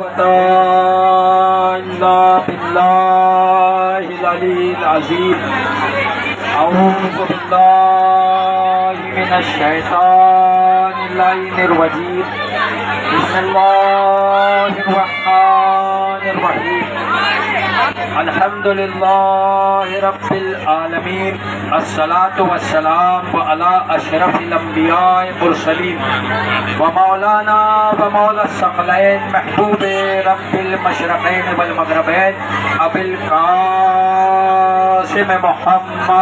إلا بالله العلي العظيم. أعوذ بالله من الشيطان اللعين الرجيم. بسم الله الرحمن الرحيم. الحمد لله رب العالمين. الصلاة والسلام على أشرف الأنبياء المرسلين ومولانا ومولى الثقلين محبوب رب المشرقين والمغربين أبي القاسم محمد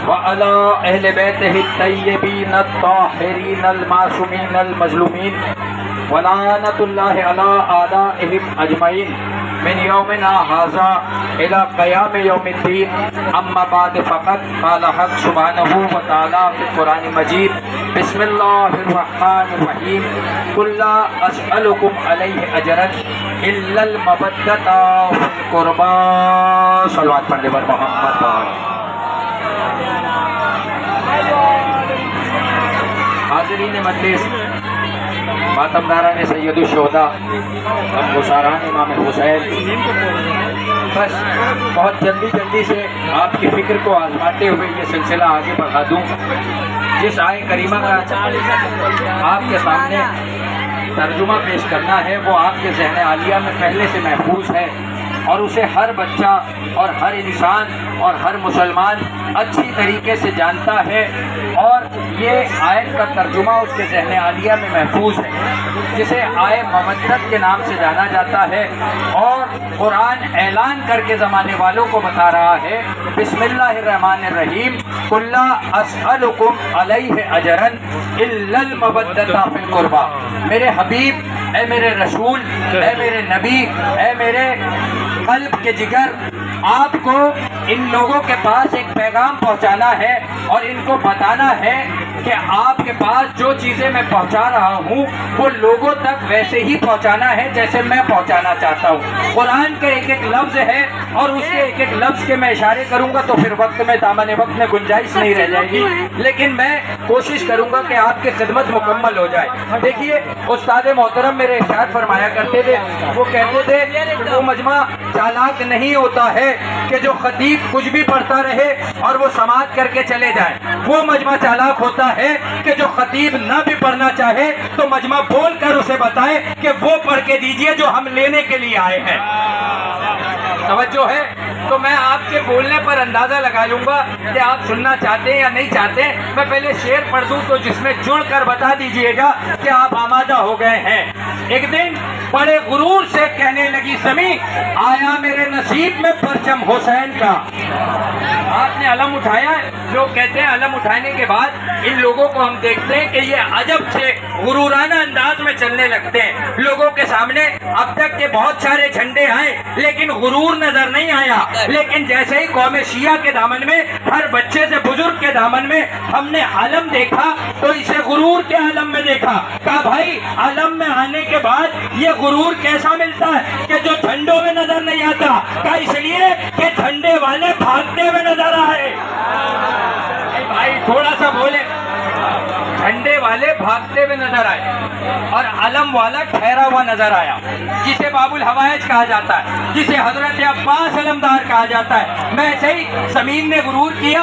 وعلى أهل بيته الطيبين الطاهرين المعصومين المظلومين ولعنة الله على أعدائهم أجمعين من يومنا هذا إلى قيام يوم الدين. أما بعد فقد قال حق سبحانه وتعالى في القرآن المجيد. بسم الله الرحمن الرحيم. قل لا أسألكم عليه أجرا إلا المودة في القربى. صلوات پڑھنے پر محمد پاک. حاضرین مجلس، ماتمداران سید الشہداء، غمگساران امام حسین، بس بہت جلدی سے آپ کی فکر کو آزماتے ہوئے یہ سلسلہ آگے بڑھا دوں. جس آیے کریمہ کا آپ کے سامنے ترجمہ پیش کرنا ہے وہ آپ کے ذہن عالیہ میں پہلے سے محفوظ ہے اور اسے ہر بچہ اور ہر انسان اور ہر مسلمان اچھی طریقے سے جانتا ہے، اور یہ آیت کا ترجمہ اس کے ذہن عالیہ میں محفوظ ہے، جسے آیے مودت کے نام سے جانا جاتا ہے. اور قرآن اعلان کر کے زمانے والوں کو بتا رہا ہے، بسم اللہ الرحمن الرحیم. قل لا اسألکم علیہ اجرا الا المودۃ فی القربی. میرے حبیب، اے میرے رسول، اے میرے نبی، اے میرے قلب کے جگر، آپ کو ان لوگوں کے پاس ایک پیغام پہنچانا ہے اور ان کو بتانا ہے کہ آپ کے پاس جو چیزیں میں پہنچا رہا ہوں وہ لوگوں تک ویسے ہی پہنچانا ہے جیسے میں پہنچانا چاہتا ہوں. قرآن کا ایک ایک لفظ ہے اور اس کے ایک ایک لفظ کے میں اشارے کروں گا تو پھر وقت میں دامن وقت میں گنجائش نہیں رہ جائے گی، لیکن میں کوشش کروں گا کہ آپ کی خدمت مکمل ہو جائے. دیکھیے، استاد محترم میرے ارشاد فرمایا کرتے تھے، وہ کہتے تھے وہ مجمع چالاک نہیں ہوتا ہے کہ جو خطیب کچھ بھی پڑھتا رہے اور وہ سماعت کر کے چلے جائیں. وہ مجمع چالاک ہوتا ہے کہ جو خطیب نہ بھی پڑھنا چاہے تو مجمع بول کر اسے بتائے کہ وہ پڑھ کے دیجئے جو ہم لینے کے لیے آئے ہیں. توجہ ہے؟ تو میں آپ کے بولنے پر اندازہ لگا لوں گا کہ آپ سننا چاہتے ہیں یا نہیں چاہتے. میں پہلے شعر پڑھ دوں تو جس میں جڑ کر بتا دیجئے گا کہ آپ آمادہ ہو گئے ہیں. ایک دن بڑے غرور سے کہنے لگی زمین، آیا میرے نصیب میں پرچم حسین کا. آپ نے علم اٹھایا. لوگ کہتے ہیں علم اٹھانے کے بعد ان لوگوں کو ہم دیکھتے ہیں کہ یہ عجب سے غرورانہ انداز میں چلنے لگتے ہیں. لوگوں کے سامنے اب تک کے بہت سارے جھنڈے آئے لیکن غرور نظر نہیں آیا، لیکن جیسے ہی قوم شیعہ کے دامن میں، ہر بچے سے بزرگ کے دامن میں ہم نے علم دیکھا تو اسے غرور کے علم میں دیکھا. کہا بھائی علم میں آنے کے بعد یہ غرور کیسا ملتا ہے کہ جو جھنڈوں میں نظر نہیں آتا؟ کہا اس لیے کہ جھنڈے والے بھاگتے ہوئے نظر آئے. بھائی تھوڑا سا بولے. جھنڈے والے بھاگتے ہوئے نظر آئے اور علم والا ٹھہرا ہوا نظر آیا، جسے باب الحوائج کہا جاتا ہے، جسے حضرت عباس علمدار کہا جاتا ہے. میں ایسے ہی زمین نے غرور کیا،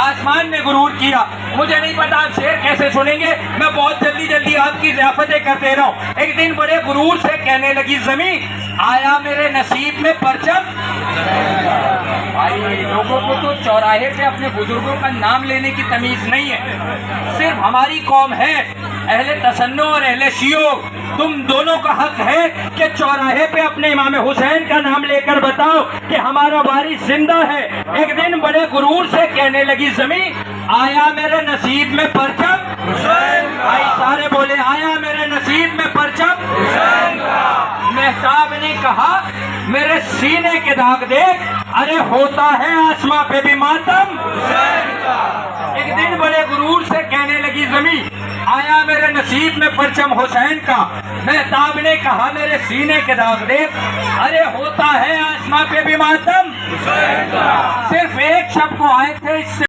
آسمان نے غرور کیا. مجھے نہیں پتا آپ شعر کیسے سنیں گے، میں بہت جلدی آپ کی ضیافتیں کر دے رہا ہوں. ایک دن بڑے غرور سے کہنے لگی زمین، آیا میرے نصیب میں پرچم. بھائی لوگوں کو تو چوراہے پہ اپنے بزرگوں کا نام لینے کی تمیز نہیں ہے. صرف ہماری قوم ہے، اہل تسنن اور اہل شیعہ، تم دونوں کا حق ہے کہ چوراہے پہ اپنے امام حسین کا نام لے کر بتاؤ کہ ہمارا وارث زندہ ہے. ایک دن بڑے غرور سے کہنے لگی زمین، آیا میرے نصیب میں پرچم حسین. بھائی سارے بولے، آیا میرے نصیب میں پرچم حسین. مہتاب نے کہا میرے سینے کے داغ دیکھ، ارے ہوتا ہے آسماں پہ بھی ماتم حسین کا. ایک دن بڑے غرور سے کہنے لگی زمین، آیا میرے نصیب میں پرچم حسین کا. مہتاب نے کہا میرے سینے کے داغ دیکھ، ارے ہوتا ہے آسماں پہ بھی ماتم حسین کا. صرف ایک شب کو آئے تھے اس سے